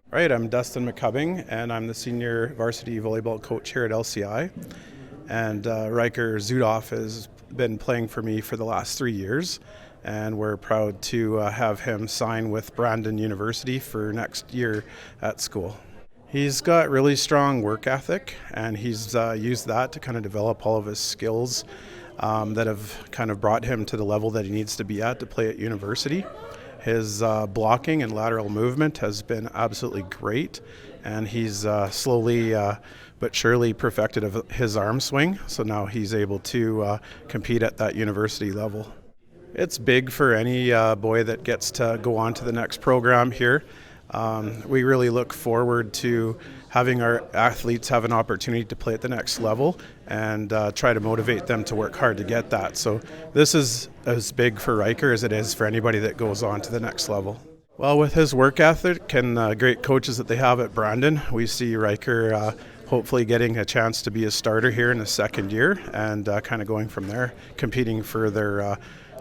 Right, I'm Dustin McCubbing, and I'm the senior varsity volleyball coach here at LCI. And Ryker Zuidhof has been playing for me for the last 3 years, and we're proud to have him sign with Brandon University for next year at school. He's got really strong work ethic, and he's used that to kind of develop all of his skills that have kind of brought him to the level that he needs to be at to play at university. His blocking and lateral movement has been absolutely great, and he's slowly but surely perfected his arm swing, so now he's able to compete at that university level. It's big for any boy that gets to go on to the next program here. We really look forward to having our athletes have an opportunity to play at the next level and try to motivate them to work hard to get that. So this is as big for Ryker as it is for anybody that goes on to the next level. Well, with his work ethic and the great coaches that they have at Brandon, we see Ryker hopefully getting a chance to be a starter here in the second year and kind of going from there, competing for their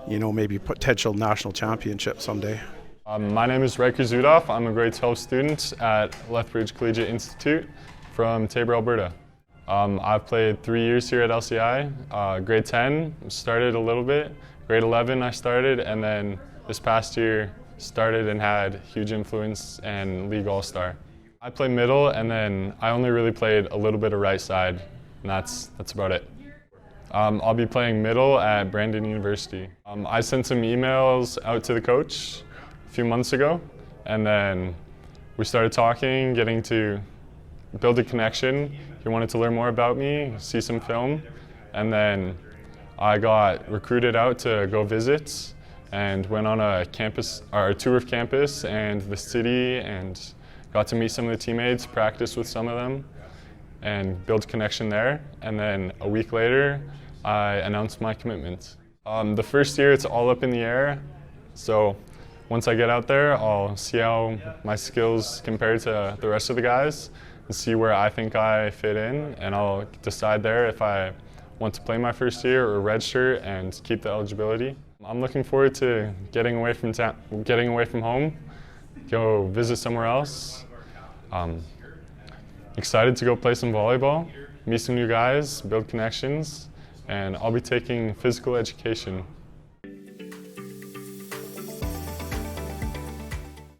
maybe potential national championship someday. My name is Ryker Zuidhof. I'm a grade 12 student at Lethbridge Collegiate Institute from Tabor, Alberta. I've played 3 years here at LCI. Grade 10 started a little bit. Grade 11 I started, and then this past year started and had huge influence and league all-star. I play middle, and then I only really played a little bit of right side, and that's about it. I'll be playing middle at Brandon University. I sent some emails out to the coach a few months ago, and then we started talking, getting to build a connection. He wanted to learn more about me, see some film, and then I got recruited out to go visit and went on a tour of campus and the city, and got to meet some of the teammates, practice with some of them, and build connection there. And then a week later, I announced my commitment. The first year, it's all up in the air, so once I get out there, I'll see how my skills compare to the rest of the guys and see where I think I fit in, and I'll decide there if I want to play my first year or redshirt and keep the eligibility. I'm looking forward to getting away from home, go visit somewhere else. Excited to go play some volleyball, meet some new guys, build connections, and I'll be taking physical education